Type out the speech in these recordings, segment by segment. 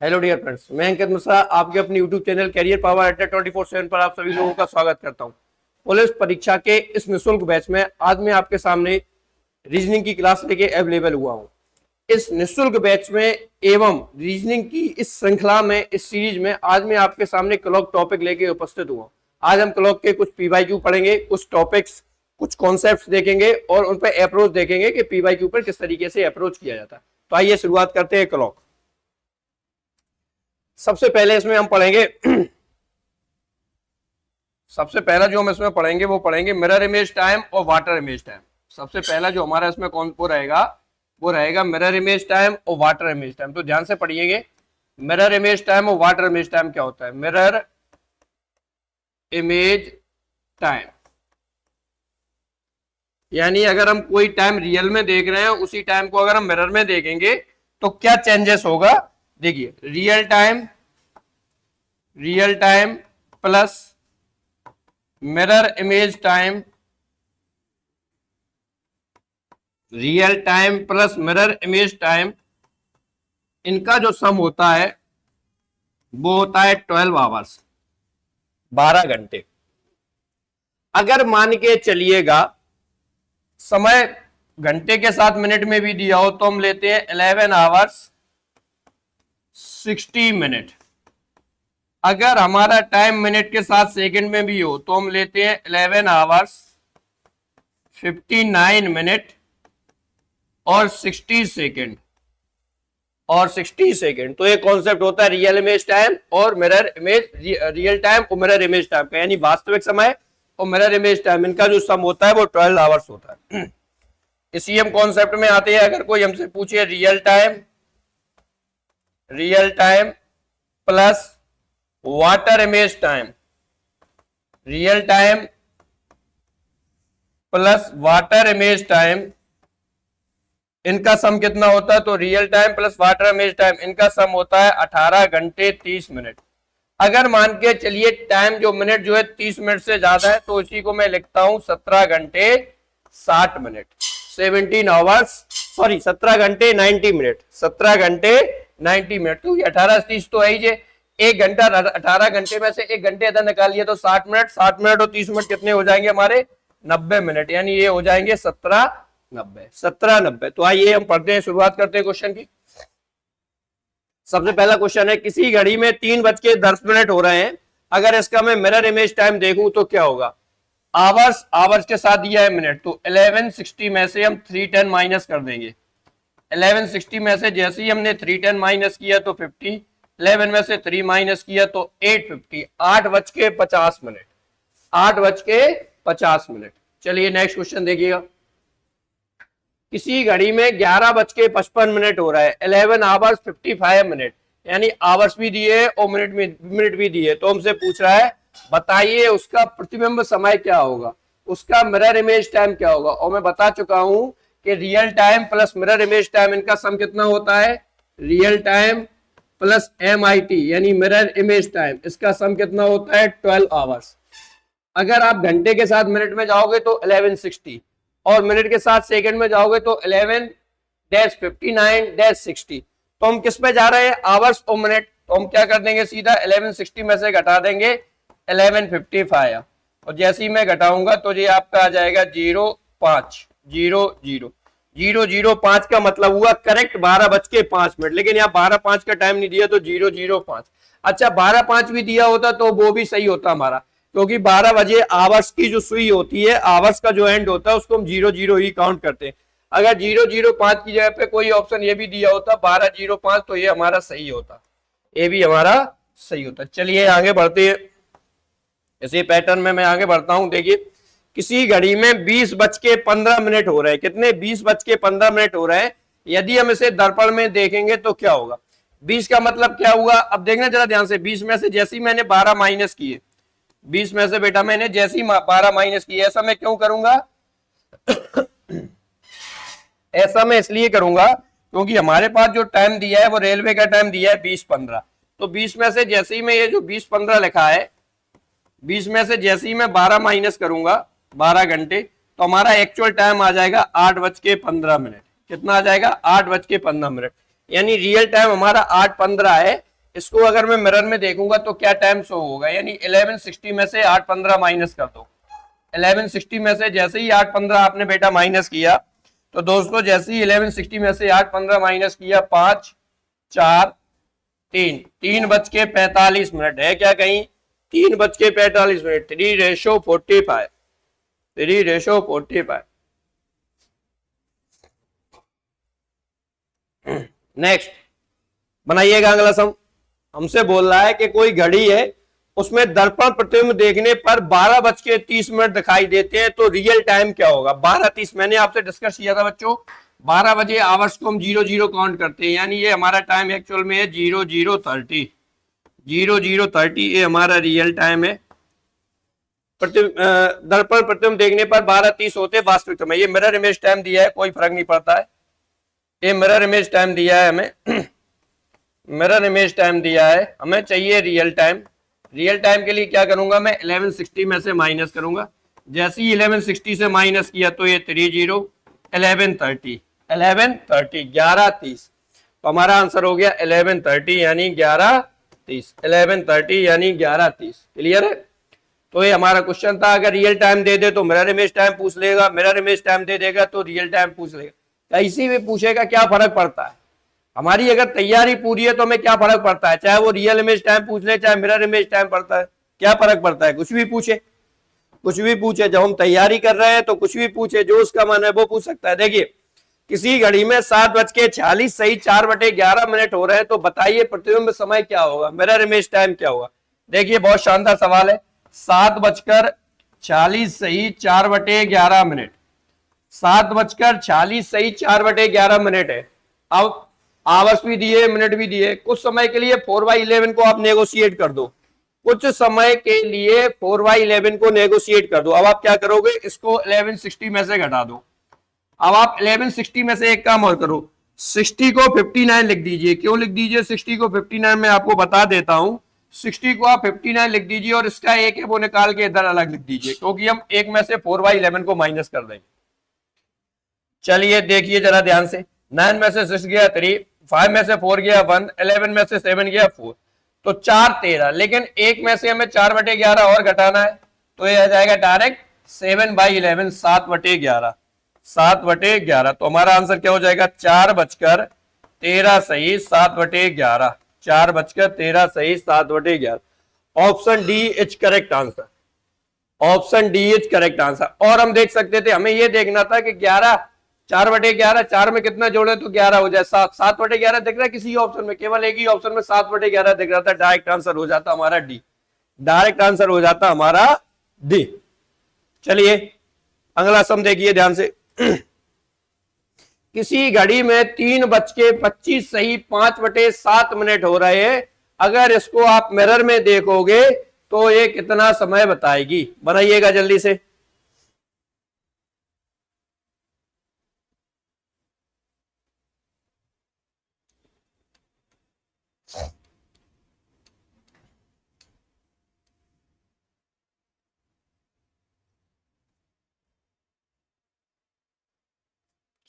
Hello dear friends, मैं अंकित मिश्रा आपके अपने यूट्यूब चैनल कैरियर पावर अड्डा 24/7 पर आप सभी लोगों का स्वागत करता हूं। पुलिस परीक्षा के इस निःशुल्क बैच में आज मैं आपके सामने रीजनिंग की क्लास लेके अवेलेबल हुआ हूं। इस निःशुल्क बैच में एवं रीजनिंग की इस श्रृंखला में, इस सीरीज में आज मैं आपके सामने क्लॉक टॉपिक लेके उपस्थित हुआ। आज हम क्लॉक के कुछ पीवाईक्यू पढ़ेंगे, कुछ टॉपिक्स, कुछ कॉन्सेप्ट्स देखेंगे और उन पर अप्रोच देखेंगे कि पीवाईक्यू पर किस तरीके से अप्रोच किया जाता है। तो आइए शुरुआत करते हैं क्लॉक। सबसे पहले इसमें हम पढ़ेंगे सबसे पहला जो हम इसमें पढ़ेंगे वो पढ़ेंगे मिरर इमेज टाइम और वाटर इमेज टाइम। सबसे पहला जो हमारा इसमें कौन वो रहेगा मिरर इमेज टाइम और वाटर इमेज टाइम। तो ध्यान से पढ़िएगा, मिरर इमेज टाइम और वाटर इमेज टाइम क्या होता है। मिरर इमेज टाइम यानी अगर हम कोई टाइम रियल में देख रहे हैं, उसी टाइम को अगर हम मिरर में देखेंगे तो क्या चेंजेस होगा। देखिए, real time plus mirror image time, real time plus mirror image time, इनका जो सम होता है वो होता है 12 आवर्स, 12 घंटे। अगर मान के चलिएगा समय घंटे के साथ मिनट में भी दिया हो तो हम लेते हैं 11 आवर्स 60 मिनट। अगर हमारा टाइम मिनट के साथ सेकंड में भी हो तो हम लेते हैं 11 आवर्स 59 मिनट और 60 सेकंड तो ये कॉन्सेप्ट होता है रियल इमेज टाइम और मिरर इमेज, रियल टाइम और मिरर इमेज टाइम का, यानी वास्तविक समय और मिरर इमेज टाइम, इनका जो सम होता है वो 12 आवर्स होता है। इसी हम कॉन्सेप्ट में आते हैं। अगर कोई हमसे पूछे real time plus water image time, real time plus water image time, इनका सम कितना होता है। तो real time plus water image time, इनका सम होता है 18 घंटे 30 मिनट। अगर मान के चलिए टाइम जो मिनट जो है 30 मिनट से ज्यादा है तो इसी को मैं लिखता हूं 17 घंटे 60 मिनट, 17 आवर्स, सॉरी 17 घंटे 90 मिनट, 17 घंटे 90 मिनट। तो 18 30 तो है ही जे, एक घंटा 18 घंटे में से एक घंटे अदर निकालिए तो 60 मिनट, 60 मिनट और 30 मिनट कितने हो जाएंगे हमारे 90 मिनट, यानी ये हो जाएंगे 17 90। तो आइए हम पढ़ते हैं, शुरुआत करते हैं क्वेश्चन की। सबसे पहला क्वेश्चन है, किसी घड़ी में 3:10 हो रहे हैं। अगर इसका मैं मिरर इमेज टाइम देखूं तो क्या होगा। आवर्स के साथ दिया है मिनट, तो 1160 में से हम 310 माइनस कर देंगे। 1160 में से जैसे ही हमने 310 माइनस किया तो 50, 11 में से 3 माइनस किया तो 850, 8:50 मिनट, 8:50 मिनट। चलिए नेक्स्ट क्वेश्चन देखिएगा। किसी घड़ी में 11:55 हो रहा है, 11 आवर्स 55 मिनट, यानी आवर्स भी दिए और मिनट भी दिए। तो हमसे पूछ रहा है बताइए उसका प्रतिबिंब समय क्या होगा, उसका मिरर इमेज टाइम क्या होगा। और मैं बता चुका हूं कि real time plus mirror image time, इनका सम कितना होता है। रियल टाइम प्लस MIT यानी मिरर इमेज टाइम, इसका सम कितना होता है 12 आवर्स। अगर आप घंटे के साथ मिनट में जाओगे तो 1160 और मिनट के साथ सेकंड में जाओगे तो 11-59-60। तो हम किस पे जा रहे हैं, आवर्स और मिनट। तो हम क्या कर देंगे, सीधा 1160 में से घटा देंगे 1155 और जैसे ही मैं घटाऊंगा तो ये आपका आ जाएगा 0:05 का मतलब हुआ करेक्ट 12:05। लेकिन यहाँ 12:05 का टाइम नहीं दिया तो 0:05। अच्छा 12:05 भी दिया होता तो वो भी सही होता हमारा, क्योंकि 12 बजे आवर्स की जो सुई होती है, आवर्स का जो एंड होता है उसको हम 00 ही काउंट करते हैं। अगर 0:05 की जगह पे कोई ऑप्शन ये भी दिया होता 12:05 तो ये हमारा सही होता, ये भी हमारा सही होता। चलिए आगे बढ़ते हैं, इसी पैटर्न में मैं आगे बढ़ता हूं। देखिए, किसी घड़ी में 20:15 हो रहे हैं। कितने, 20:15 हो रहे हैं। यदि हम इसे दर्पण में देखेंगे तो क्या होगा। 20 का मतलब क्या हुआ, अब देखना जरा ध्यान से। 20 में से जैसे ही मैंने 12 माइनस किए, 20 में से बेटा मैंने जैसे ही 12 माइनस किए, ऐसा मैं क्यों करूंगा ऐसा मैं इसलिए करूंगा क्योंकि हमारे पास जो टाइम दिया है वो रेलवे का टाइम दिया है 20:15। तो 20 में से जैसे ही मैं ये जो 20:15 लिखा है, 20 में से जैसे ही मैं 12 माइनस करूंगा 12 घंटे, तो हमारा एक्चुअल टाइम आ जाएगा 8:15। कितना आ जाएगा, 8:15। यानी रियल टाइम हमारा 8:15 है, इसको अगर मैं मिरर में देखूंगा तो क्या टाइम शो होगा, यानी 1160 में से 8:15 माइनस कर दो। 1160 में से जैसे ही 8:15 आपने बेटा माइनस किया, तो दोस्तों जैसे ही 1160 में से 8:15 माइनस किया, 5 4 3:45 है क्या कहीं, 3:45, 3:45, 3:45। नेक्स्ट बनाइएगा अगला सम। हमसे बोल रहा है कि कोई घड़ी है, उसमें दर्पण प्रतिबिंब देखने पर 12:30 दिखाई देते हैं, तो रियल टाइम क्या होगा। 12:30 मैंने आपसे डिस्कस किया था बच्चों, 12 बजे आवर्स को हम 00 काउंट करते हैं, यानी ये हमारा टाइम एक्चुअल में है 00:30, 00:30 ये हमारा रियल टाइम है। दर्पण प्रतिबिंब देखने पर 12:30 होते वास्तविक समय। ये मिरर इमेज टाइम दिया है, कोई फर्क नहीं पड़ता है, ये मिरर इमेज टाइम दिया है हमें मिरर इमेज टाइम दिया है, हमें चाहिए रियल टाइम। रियल टाइम के लिए क्या करूंगा मैं, 1160 में से माइनस करूंगा। जैसे ही 1160 से माइनस किया तो ये 30, 11:30, 11:30, तो हमारा आंसर हो गया 11:30 यानी 11:30, 11:30 यानी 11:30। क्लियर है। तो ये हमारा क्वेश्चन था, अगर रियल टाइम दे दे तो मिरर इमेज टाइम पूछ लेगा, मिरर इमेज टाइम दे देगा तो रियल टाइम पूछ लेगा, कैसी भी पूछेगा, क्या फर्क पड़ता है। हमारी अगर तैयारी पूरी है तो हमें क्या फर्क पड़ता है, चाहे वो रियल इमेज टाइम पूछ ले चाहे मिरर इमेज टाइम पड़ता है, क्या फर्क पड़ता है, कुछ भी पूछे, कुछ भी पूछे। जब हम तैयारी कर रहे हैं तो कुछ भी पूछे, जो उसका मन है वो पूछ सकता है। देखिए किसी घड़ी में 7:46 सही 4/11 हो रहे हैं, तो बताइए प्रतिबिंब समय क्या होगा, मिरर इमेज टाइम क्या होगा। देखिए बहुत शानदार सवाल है, 7:46 सही 4/11, 7:46 सही 4/11 है। अब आवर्स भी दिए, मिनट भी दिए, कुछ समय के लिए 4/11 को आप नेगोशिएट कर दो, कुछ समय के लिए 4/11 को नेगोशिएट कर दो। अब आप क्या करोगे, इसको 1160 में से घटा दो। अब आप 1160 में से एक काम और करो, 60 को 59 लिख दीजिए। क्यों लिख दीजिए 60 को 59, मैं आपको बता देता हूं। 60 को आप 59 लिख दीजिए और इसका एक है वो निकाल के इधर अलग लिख दीजिए, क्योंकि हम एक में से 4/11 को माइनस कर देंगे। चलिए देखिए जरा ध्यान से, 9 में से 6 गया 3, 5 में से 4 गया 1, 11 में से 7 गया 4, तो 4 13, लेकिन एक में से हमें 4/11 और घटाना है, तो ये आ जाएगा डायरेक्ट 7/11, 7/11, 7/11। तो हमारा आंसर क्या हो जाएगा, 4:13 सही 7/11, 4:13 सही 7/11। Option D is correct answer, option D is correct answer. और हम देख सकते थे, हमें यह देखना था कि 11, 4/11, 4 में कितना जोड़े तो 11 हो जाए, 7, 7/11 दिख रहा है किसी ऑप्शन में, केवल एक ही ऑप्शन में 7/11 दिख रहा था, डायरेक्ट आंसर हो जाता हमारा डी, डायरेक्ट आंसर हो जाता हमारा डी। चलिए अगला सम देखिए ध्यान से। किसी घड़ी में 3:25 सही 5/7 हो रहे हैं, अगर इसको आप मिरर में देखोगे तो ये कितना समय बताएगी, बनाइएगा जल्दी से।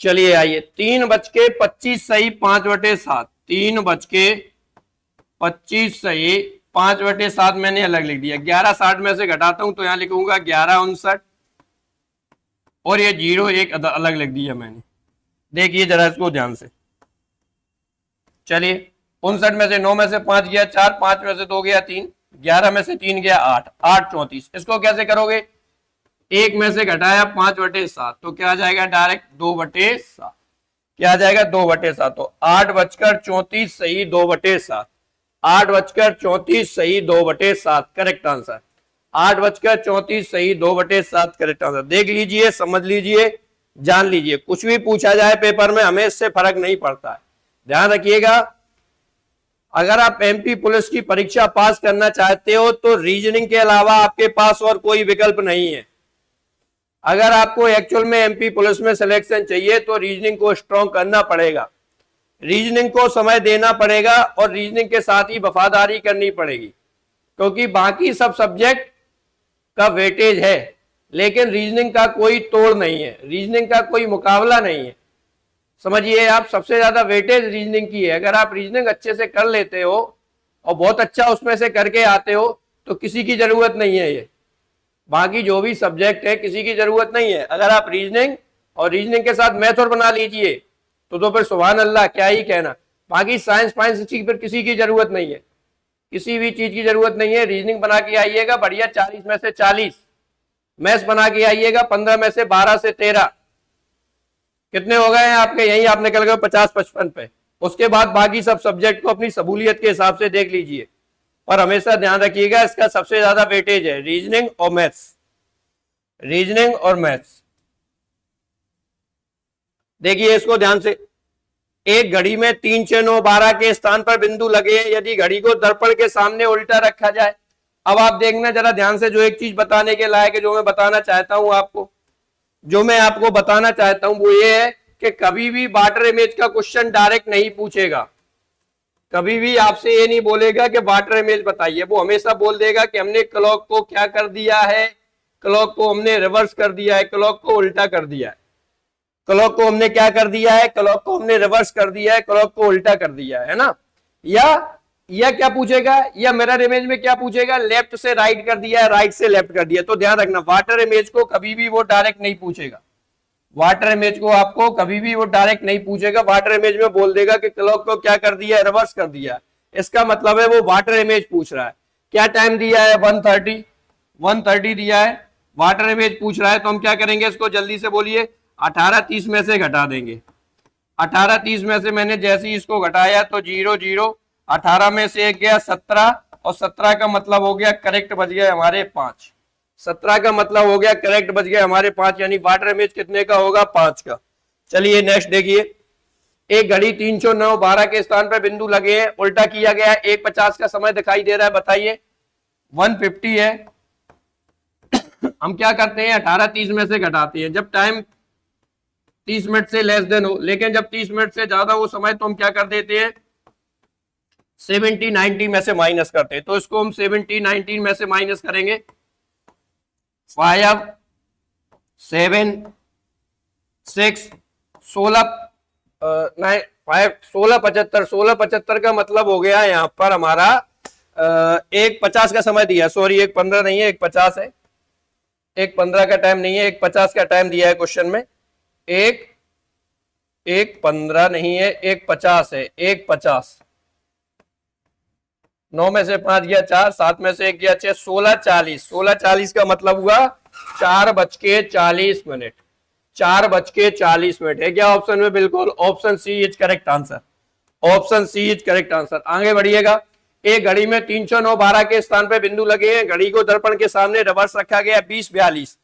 चलिए आइए, 3:25 सही 5/7, 3:25 सही 5/7 मैंने अलग लिख दिया। 11:60 में से घटाता हूं तो यहां लिखूंगा 11:59, और ये 0 एक अलग लिख दिया मैंने। देखिए जरा इसको ध्यान से। चलिए 59 में से 9 में से 5 गया 4, 5 में से 2 गया 3, 11 में से 3 गया 8, 8 34। इसको कैसे करोगे, एक में से घटाया 5/7, तो क्या आ जाएगा डायरेक्ट 2/7, क्या आ जाएगा 2/7। तो 8:34 सही 2/7, 8:34 सही 2/7 करेक्ट आंसर, 8:34 सही 2/7 करेक्ट आंसर। देख लीजिए, समझ लीजिए, जान लीजिए, कुछ भी पूछा जाए पेपर में हमें इससे फर्क नहीं पड़ता है। ध्यान रखिएगा, अगर आप एमपी पुलिस की परीक्षा पास करना चाहते हो तो रीजनिंग के अलावा आपके पास और कोई विकल्प नहीं है। अगर आपको एक्चुअल में एमपी पुलिस में सिलेक्शन चाहिए तो रीजनिंग को स्ट्रॉन्ग करना पड़ेगा, रीजनिंग को समय देना पड़ेगा, और रीजनिंग के साथ ही वफादारी करनी पड़ेगी, क्योंकि बाकी सब सब्जेक्ट का वेटेज है लेकिन रीजनिंग का कोई तोड़ नहीं है, रीजनिंग का कोई मुकाबला नहीं है। समझिए, आप सबसे ज्यादा वेटेज रीजनिंग की है। अगर आप रीजनिंग अच्छे से कर लेते हो और बहुत अच्छा उसमें से करके आते हो तो किसी की जरूरत नहीं है ये, बाकी जो भी सब्जेक्ट है किसी की जरूरत नहीं है। अगर आप रीजनिंग और रीजनिंग के साथ मैथ और बना लीजिए तो फिर सुभान अल्लाह, क्या ही कहना। बाकी साइंस फाइंस पर किसी की जरूरत नहीं है, किसी भी चीज की जरूरत नहीं है। रीजनिंग बना के आइएगा बढ़िया 40 में से 40, मैथ्स बना के आइएगा 15 में से 12 से 13, कितने हो गए हैं आपके, यही आप निकल गए 50-55 पे। उसके बाद बाकी सब सब्जेक्ट को अपनी सहूलियत के हिसाब से देख लीजिए, और हमेशा ध्यान रखिएगा इसका सबसे ज्यादा वेटेज है रीजनिंग और मैथ्स, रीजनिंग और मैथ्स। देखिए इसको ध्यान से, एक घड़ी में 3, 6, 9, 12 के स्थान पर बिंदु लगे हैं, यदि घड़ी को दर्पण के सामने उल्टा रखा जाए। अब आप देखना जरा ध्यान से, जो एक चीज बताने के लायक है, जो मैं बताना चाहता हूं आपको, जो मैं आपको बताना चाहता हूं वो ये है कि कभी भी वाटर इमेज का क्वेश्चन डायरेक्ट नहीं पूछेगा, कभी भी आपसे ये नहीं बोलेगा कि वाटर इमेज बताइए, वो हमेशा बोल देगा कि हमने क्लॉक को क्या कर दिया है, क्लॉक को हमने रिवर्स कर दिया है, क्लॉक को उल्टा कर दिया है, क्लॉक को हमने क्या कर दिया है, क्लॉक को हमने रिवर्स कर दिया है, क्लॉक को उल्टा कर दिया है ना। या क्या पूछेगा, या मिरर इमेज में क्या पूछेगा, लेफ्ट से राइट कर दिया है, राइट से लेफ्ट कर दिया। तो ध्यान रखना वाटर इमेज को कभी भी वो डायरेक्ट नहीं पूछेगा, वाटर इमेज को आपको कभी भी वो डायरेक्ट नहीं पूछेगा। वाटर इमेज में बोल देगा कि क्लॉक को क्या कर दिया है, रिवर्स कर दिया है। इसका मतलब है वो वाटर इमेज पूछ रहा है। क्या टाइम दिया है, 1:30 दिया है, वाटर इमेज पूछ रहा है। तो हम क्या करेंगे, इसको जल्दी से बोलिए, 18:30 में से घटा देंगे। 18:30 में से मैंने जैसे ही इसको घटाया तो 0, 0, 18 में से 1 गया 17, और 17 का मतलब हो गया करेक्ट बच गए हमारे 5। 17 का मतलब हो गया करेक्ट बच गए हमारे 5, यानी वाटर इमेज कितने का होगा, 5 का। चलिए नेक्स्ट देखिए, एक घड़ी 3, 6, 9, 12 के स्थान पर बिंदु लगे हैं, उल्टा किया गया है, 1:50 का समय दिखाई दे रहा है, बताइए 1:50 है। हम क्या करते हैं, 18:30 में से घटाते हैं, जब टाइम 30 मिनट से लेस देन हो, लेकिन जब 30 मिनट से ज्यादा हो समय तो हम क्या कर देते हैं, 70, 90 में से माइनस करते हैं। तो इसको हम 70, 90 में से माइनस करेंगे, 5, 7, 6, 16, 16:75, 16:75 का मतलब हो गया यहाँ पर हमारा 1:50 का समय दिया, सॉरी 1:15 नहीं है, 1:50 है, 1:15 का टाइम नहीं है, 1:50 का टाइम दिया है क्वेश्चन में। 1:15 नहीं है, 1:50 है, 1:50, 9 में से 5 गया 4, 7 में से 1 गया 6, 16:40, 16:40 का मतलब हुआ 4:40 मिनट, 4:40 मिनट है क्या ऑप्शन में, बिल्कुल option C is correct answer, option C is correct answer. आगे बढ़िएगा, एक घड़ी में 3, 6, 9, 12 के स्थान पे बिंदु लगे हैं, घड़ी को दर्पण के सामने रिवर्स रखा गया 20:42।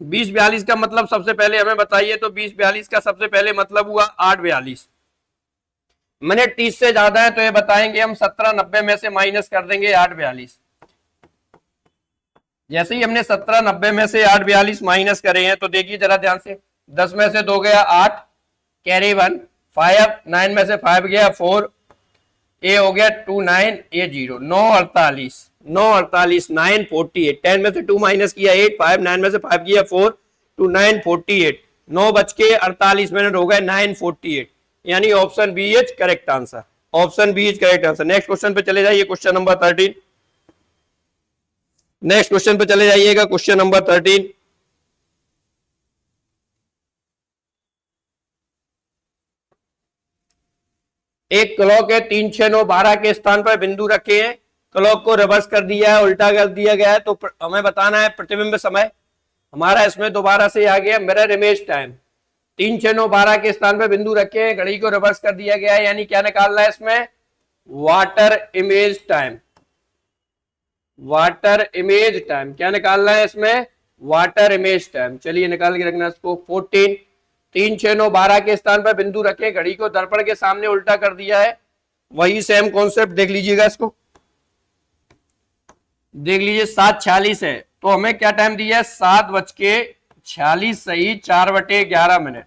20:42 का मतलब सबसे पहले हमें बताइए, तो 20:42 का सबसे पहले मतलब हुआ 8:42 मिनट। 30 से ज्यादा है तो ये बताएंगे हम 17:90 में से माइनस कर देंगे 8:42। जैसे ही हमने 17:90 में से 8:42 माइनस करे हैं तो देखिए जरा ध्यान से, 10 में से 2 गया 8, कैरी 1, 5, 9 में से 5 गया 4, ए हो गया 2, 9, ए 0, 9:48, 9:48, 9:48, 10 में से 2 माइनस किया 8, 5, 9 में से 5 किया 4, 2, 9:48, 9:48 मिनट हो गए 9:48, यानी option B is correct answer, option B is correct answer. Next question पे चले जाइए, क्वेश्चन नंबर 13, नेक्स्ट क्वेश्चन पे चले जाइएगा, क्वेश्चन नंबर 13। एक क्लॉक है, 3, 6, 9, 12 के स्थान पर बिंदु रखे हैं, क्लॉक को रिवर्स कर दिया है, उल्टा कर दिया गया है, तो हमें बताना है प्रतिबिंब समय। हमारा इसमें दोबारा से आ गया मिरर इमेज टाइम। 3, 6, 9, 12 के स्थान पर बिंदु रखे हैं, घड़ी को रिवर्स कर दिया गया है, यानी क्या निकालना है इसमें, water image time, water image time. क्या निकालना है इसमें, वाटर इमेज टाइम। चलिए निकाल के रखना इसको। 14, 3, 6, 9, 12 के स्थान पर बिंदु रखे, घड़ी को दर्पण के सामने उल्टा कर दिया है, वही सेम कॉन्सेप्ट देख लीजिएगा, इसको देख लीजिए। 7:46 है तो हमें क्या टाइम दिया है, 7:46 सही 4/11 मिनट,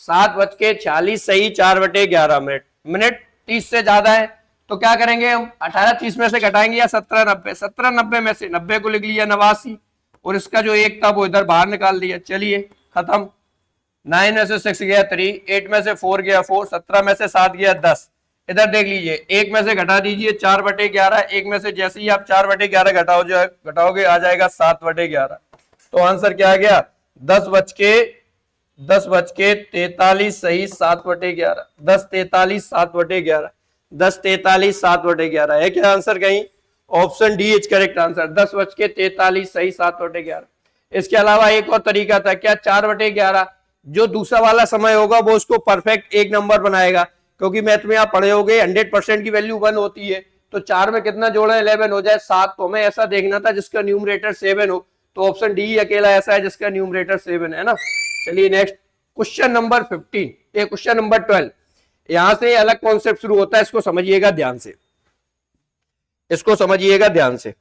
7:46 सही 4/11 मिनट। मिनट 30 से ज्यादा है तो क्या करेंगे हम, 18:30 में से घटाएंगे या 17:90, 17:90 में से 90 को लिख लिया 89, और इसका जो 1 था वो इधर बाहर निकाल दिया। चलिए खत्म। 9 में से 6 गया 3, 8 में से 4 गया 4, 17 में से 7 गया 10, इधर देख लीजिए, एक में से घटा दीजिए 4/11, एक में से जैसे ही आप 4/11 घटाओगे आ जाएगा 7/11। तो आंसर क्या आ गया? 10:43 सही 7/11, 10:43 7/11, 10:43 7/11 है क्या आंसर? कहीं option D is correct answer, 10:43 सही 7/11। इसके अलावा एक और तरीका था क्या, 4/11 जो दूसरा वाला समय होगा वो उसको परफेक्ट एक नंबर बनाएगा, क्योंकि मैथ में आप पढ़े होगे 100% की वैल्यू 1 होती है, तो 4 में कितना जोड़े 11 हो जाए 7। तो हमें ऐसा देखना था जिसका न्यूमरेटर 7 हो, तो ऑप्शन डी अकेला ऐसा है जिसका न्यूमरेटर 7 है ना। चलिए नेक्स्ट क्वेश्चन नंबर 15, ये क्वेश्चन नंबर 12। यहां से अलग कॉन्सेप्ट शुरू होता है, इसको समझिएगा ध्यान से, इसको समझिएगा ध्यान से।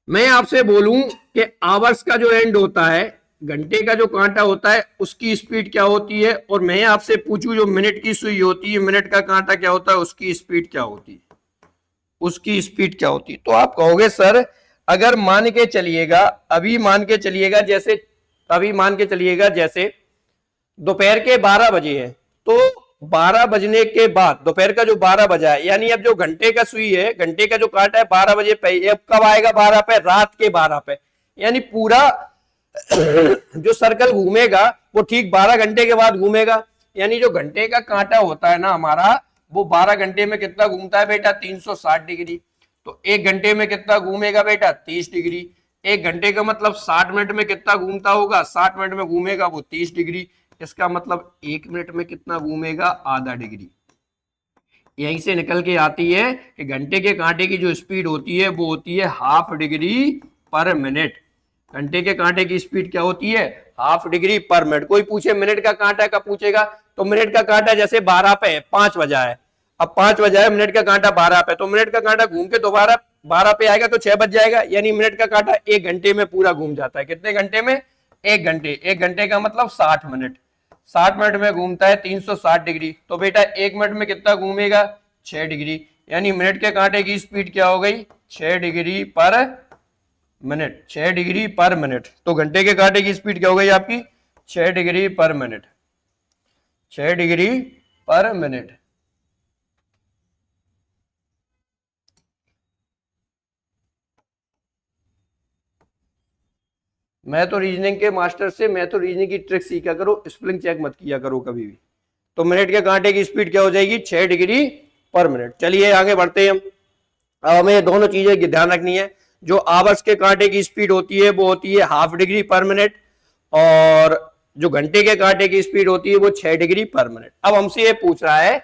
मैं आपसे बोलूं कि आवर्स का जो एंड होता है, घंटे का जो कांटा होता है, उसकी स्पीड क्या होती है, और मैं आपसे पूछूं जो मिनट की सुई होती है, मिनट का कांटा क्या होता है, उसकी स्पीड क्या होती है, उसकी स्पीड क्या होती है। तो आप कहोगे सर अगर मान के चलिएगा, अभी मान के चलिएगा जैसे, अभी मान के चलिएगा जैसे दोपहर के 12 बजे है, तो 12 बजने के बाद दोपहर का जो 12 बजा है, यानी अब जो घंटे का सुई है, घंटे का जो कांटा है 12 बजे पे, अब कब आएगा 12 पे? रात के 12 पे। यानी पूरा जो सर्कल घूमेगा वो ठीक 12 घंटे के बाद घूमेगा। यानी जो घंटे का कांटा होता है ना हमारा, वो 12 घंटे में कितना घूमता है बेटा? 360 डिग्री। तो एक घंटे में कितना घूमेगा बेटा? 30 डिग्री। एक घंटे का मतलब 60 मिनट में कितना घूमता होगा? 60 मिनट में घूमेगा वो 30 डिग्री। इसका मतलब एक मिनट में कितना घूमेगा? आधा डिग्री। यहीं से निकल के आती है कि घंटे के कांटे की जो स्पीड होती है वो होती है हाफ डिग्री पर मिनट। घंटे के कांटे की स्पीड क्या होती है? हाफ डिग्री पर मिनट। कोई पूछे मिनट का कांटा का पूछेगा, तो मिनट का कांटा जैसे 12 पे है, 5 बजा है, अब 5 बजा है, मिनट का कांटा 12 पे, तो मिनट का कांटा घूम के दोबारा 12 पे आएगा तो 6 बज जाएगा। यानी मिनट का कांटा एक घंटे में पूरा घूम जाता है। कितने घंटे में? एक घंटे। एक घंटे का मतलब 60 मिनट। 60 मिनट में घूमता है 360 डिग्री। तो बेटा एक मिनट में कितना घूमेगा? 6 डिग्री। यानी मिनट के कांटे की स्पीड क्या हो गई? 6 डिग्री पर मिनट। 6 डिग्री पर मिनट। तो घंटे के कांटे की स्पीड क्या हो गई आपकी? 6 डिग्री पर मिनट। 6 डिग्री पर मिनट। मैं तो रीजनिंग के मास्टर से, मैं तो रीजनिंग की ट्रिक सीखा करो, स्पेलिंग चेक मत किया करो कभी भी। तो मिनट के कांटे की स्पीड क्या हो जाएगी? 6 डिग्री पर मिनट। चलिए आगे बढ़ते हैं हम। अब हमें दोनों चीजें ध्यान रखनी है। जो आवर्स के कांटे की स्पीड होती है वो होती है हाफ डिग्री पर मिनट, और जो घंटे के कांटे की स्पीड होती है वो 6 डिग्री पर मिनट। अब हमसे ये पूछ रहा है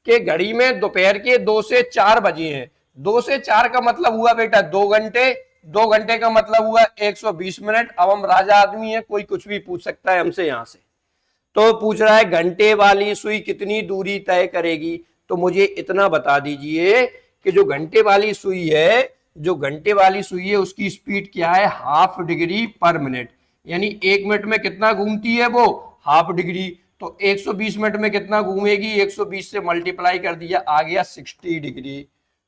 कि घड़ी में दोपहर के 2 से 4 बजे हैं। 2 से 4 का मतलब हुआ बेटा 2 घंटे, 2 घंटे का मतलब हुआ 120 मिनट। अब हम राजा आदमी हैं, कोई कुछ भी पूछ सकता है हमसे यहां से। तो पूछ रहा है घंटे वाली सुई कितनी दूरी तय करेगी। तो मुझे इतना बता दीजिए कि जो घंटे वाली सुई है, जो घंटे वाली सुई है उसकी स्पीड क्या है? हाफ डिग्री पर मिनट। यानी एक मिनट में कितना घूमती है वो? Half degree. तो 120 मिनट में कितना घूमेगी? 120 से मल्टीप्लाई कर दिया, आ गया 60 डिग्री।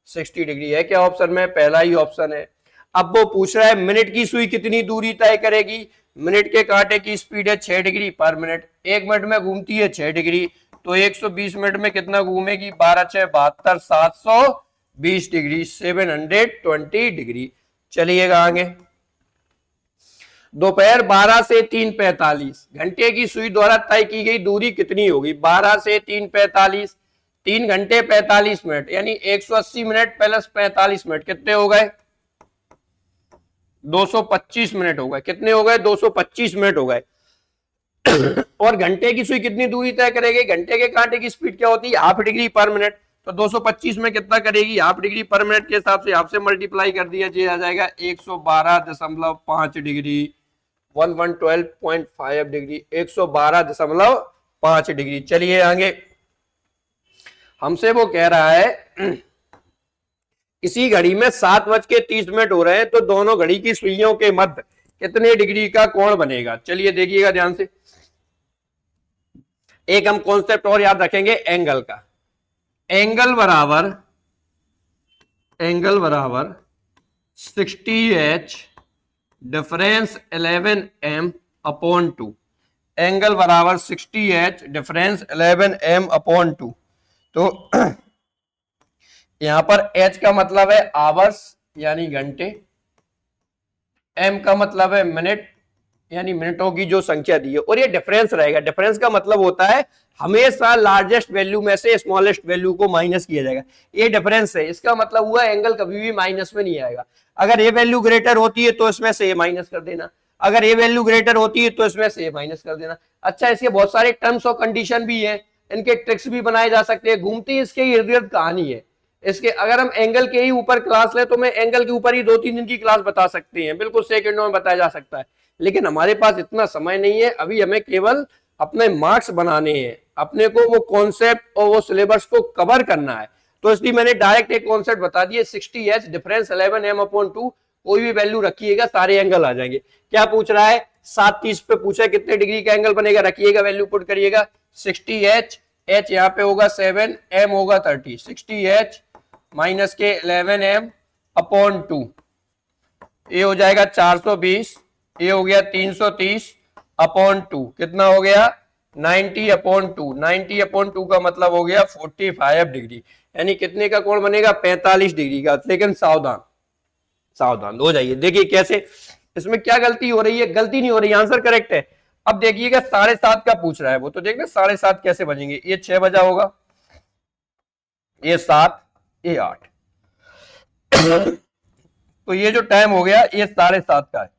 60 डिग्री है क्या ऑप्शन में? पहला ही ऑप्शन है। अब वो पूछ रहा है मिनट की सुई कितनी दूरी तय करेगी। मिनट के कांटे की स्पीड है 6 डिग्री पर मिनट। एक मिनट में घूमती है 6 डिग्री, तो 120 मिनट में कितना घूमेगी? 12 6 72, 720 डिग्री, 720 डिग्री। चलिएगा आगे। दोपहर 12 से 3:45 घंटे की सुई द्वारा तय की गई दूरी कितनी होगी? 12 से 3:45, 3 घंटे 45 मिनट, यानी 180 मिनट प्लस 45 मिनट कितने हो गए? 225 मिनट हो गए। कितने हो गए? 225 मिनट हो गए। और घंटे की सुई कितनी दूरी तय करेगी? घंटे के कांटे की स्पीड क्या होती है? हाफ डिग्री पर मिनट। तो 225 में कितना करेगी? हाफ डिग्री पर मिनट के हिसाब से हाफ से मल्टीप्लाई कर दिया, ये आ जाएगा 112.5 डिग्री, 1112.5 डिग्री, 112.5 डिग्री। चलिए आगे। हमसे वो कह रहा है इसी घड़ी में 7:30 हो रहे हैं, तो दोनों घड़ी की सुइयों के मध्य कितने डिग्री का कोण बनेगा? चलिए देखिएगा ध्यान से। एक हम कॉन्सेप्ट और याद रखेंगे एंगल का। एंगल बराबर 60H डिफरेंस 11M/2। एंगल बराबर 60H, डिफरेंस 11m/2। तो यहां पर H का मतलब है आवर्स यानी घंटे, M का मतलब है मिनट यानी मिनटों की जो संख्या दी है, और ये डिफरेंस रहेगा। डिफरेंस का मतलब होता है हमेशा लार्जेस्ट वैल्यू में से स्मॉलेस्ट वैल्यू को माइनस किया जाएगा, ये डिफरेंस है। इसका मतलब हुआ एंगल कभी भी माइनस में नहीं आएगा। अगर ये वैल्यू ग्रेटर होती है तो इसमें से ये माइनस कर देना, अगर ये वैल्यू ग्रेटर होती है तो इसमें से ये माइनस कर देना। अच्छा, इसके बहुत सारे टर्म्स और कंडीशन भी है, इनके ट्रिक्स भी बनाए जा सकते हैं, घूमती इसके इर्द गिर्द कहानी है इसके। अगर हम एंगल के ही ऊपर क्लास ले तो मैं एंगल के ऊपर ही 2-3 दिन की क्लास बता सकते हैं, बिल्कुल सेकंडों में बताया जा सकता है, लेकिन हमारे पास इतना समय नहीं है। अभी हमें केवल अपने मार्क्स बनाने हैं, अपने को वो कॉन्सेप्ट और वो सिलेबस को कवर करना है। तो इसलिए मैंने डायरेक्ट एक कॉन्सेप्ट बता दिए, 60H, डिफरेंस 11m/2, कोई भी वैल्यू रखिएगा सारे एंगल आ जाएंगे। क्या पूछ रहा है? 7:30 पे पूछा कितने डिग्री का एंगल बनेगा, रखिएगा वैल्यू पुट करिएगा। 60H, H यहाँ पे होगा 7, M होगा 30, 60H माइनस के 11m/2, ये हो जाएगा 420, ये हो गया 330/2, कितना हो गया 90/2। 90/2 का मतलब हो गया 45 डिग्री, यानी कितने का कोण बनेगा? 45 डिग्री का। लेकिन सावधान सावधान हो जाइए। देखिए कैसे, इसमें क्या गलती हो रही है? गलती नहीं हो रही, आंसर करेक्ट है। अब देखिएगा 7:30 का पूछ रहा है वो, तो देखना 7:30 कैसे बनेंगे। ये 6 बजा होगा, ये 7, ये 8 तो ये जो टाइम हो गया ये 7:30 का है,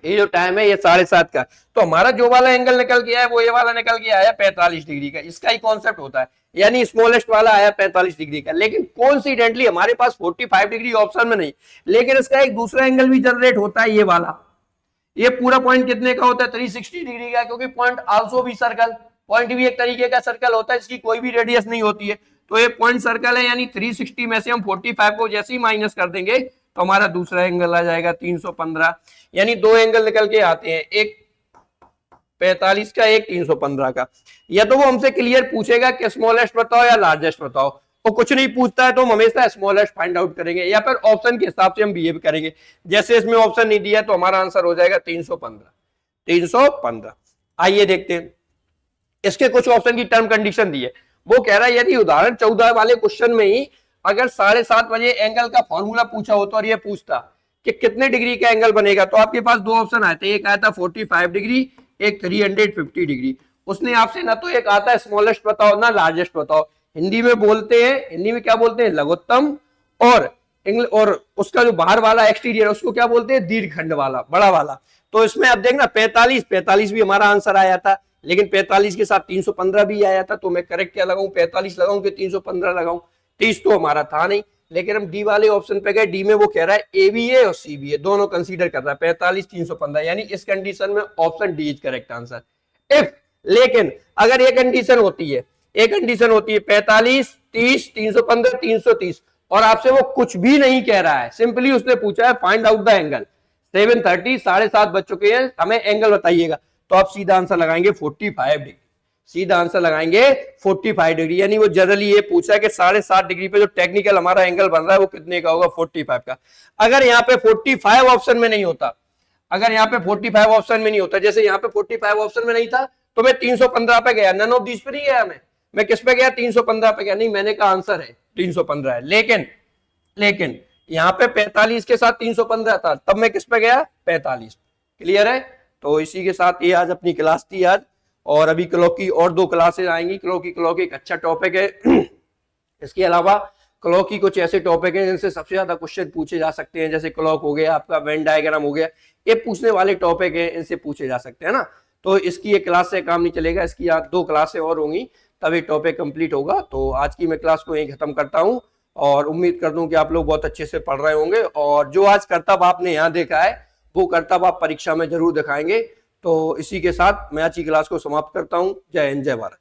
ये जो टाइम है ये 7:30 का। तो हमारा जो वाला एंगल निकल के आया वो ये वाला निकल के आया 45 डिग्री का। इसका ही कॉन्सेप्ट होता है, यानी स्मॉलेस्ट वाला आया 45 डिग्री का। लेकिन कोइंसिडेंटली हमारे पास 45 डिग्री ऑप्शन में नहीं, लेकिन इसका एक दूसरा एंगल भी जनरेट होता है, ये वाला। ये पूरा पॉइंट कितने का होता है? 360 डिग्री का, क्योंकि पॉइंट आल्सो भी सर्कल, पॉइंट भी एक तरीके का सर्कल होता है, इसकी कोई भी रेडियस नहीं होती है। तो ये पॉइंट सर्कल है, यानी 360 में से हम 45 को जैसे ही माइनस कर देंगे तो हमारा दूसरा एंगल आ जाएगा 315। यानी दो एंगल निकल के आते हैं, एक 45 का, एक 315 का। या तो वो हमसे क्लियर पूछेगा कि स्मॉलेस्ट बताओ या लार्जेस्ट बताओ, वो कुछ नहीं पूछता है तो हम हमेशा स्मॉलेस्ट फाइंड आउट करेंगे, या फिर ऑप्शन के हिसाब से हम बिहेव करेंगे। जैसे इसमें ऑप्शन नहीं दिया तो हमारा आंसर हो जाएगा 315। 315। आइए देखते हैं, इसके कुछ ऑप्शन की टर्म कंडीशन दी है। वो कह रहा है यदि उदाहरण 14 वाले क्वेश्चन में ही अगर 7:30 बजे एंगल का फॉर्मूला पूछा होता और ये पूछता कि कितने डिग्री का एंगल बनेगा, तो आपके पास दो ऑप्शन आए थे, एक आया था 45 डिग्री, एक 350 डिग्री। उसने आपसे ना तो एक आता है स्मॉलेस्ट बताओ ना लार्जेस्ट बताओ। हिंदी में बोलते हैं, हिंदी में क्या बोलते हैं? लघुत्तम। और उसका जो बाहर वाला एक्सटीरियर उसको क्या बोलते हैं? दीर्घखंड वाला, बड़ा वाला। तो इसमें अब देखना 45 भी हमारा आंसर आया था, लेकिन 45 के साथ 315 भी आया था। तो मैं करेक्ट क्या लगाऊं? 45 लगाऊं कि 315 लगाऊं? 30 तो हमारा था नहीं, लेकिन हम डी वाले ऑप्शन पे गए। डी में वो कह रहा है ए भी है और सी भी है, दोनों कंसीडर कर रहा है, 45 315, यानी इस कंडीशन में option D is correct answer. If, लेकिन अगर ये कंडीशन होती है, एक कंडीशन होती है 45, 30, 315, 330, और आपसे वो कुछ भी नहीं कह रहा है, सिंपली उसने पूछा है फाइंड आउट द एंगल। 7:30, 7:30 बज चुके हैं, हमें एंगल बताइएगा, तो आप सीधा आंसर लगाएंगे 45 डिग्री। सीधा आंसर लगाएंगे 45 डिग्री। यानी वो जनरली ये पूछा है कि 7:30 डिग्री पे जो टेक्निकल हमारा एंगल बन रहा है वो कितने का होगा? 45 का। अगर यहाँ पे 45 ऑप्शन में नहीं होता, अगर यहाँ पे 45 ऑप्शन में नहीं होता, जैसे यहाँ पे 45 ऑप्शन में नहीं था, तो मैं 315 पे गया, नन ऑफ दिस पे नहीं गया, मैं किस पे गया? 315 पे गया। नहीं, मैंने कहा आंसर है 315 है, लेकिन यहाँ पे 45 के साथ 315 था, तब मैं किस पे गया? 45। क्लियर है? तो इसी के साथ ये आज अपनी क्लास थी आज, और अभी क्लॉक की और 2 क्लासेज आएंगी। क्लॉक एक अच्छा टॉपिक है। इसके अलावा क्लॉक की कुछ ऐसे टॉपिक हैं जिनसे सबसे ज्यादा क्वेश्चन पूछे जा सकते हैं, जैसे क्लॉक हो गया, आपका वेन डायग्राम हो गया, ये पूछने वाले टॉपिक हैं, इनसे पूछे जा सकते हैं ना। तो इसकी एक क्लास से काम नहीं चलेगा, इसकी 2 क्लासें और होंगी, तब ये टॉपिक कंप्लीट होगा। तो आज की मैं क्लास को यहीं खत्म करता हूँ, और उम्मीद कर दूं कि आप लोग बहुत अच्छे से पढ़ रहे होंगे, और जो आज करतब आपने यहाँ देखा है वो करतब आप परीक्षा में जरूर दिखाएंगे। तो इसी के साथ मैं आज की क्लास को समाप्त करता हूँ। जय हिंद, जय भारत।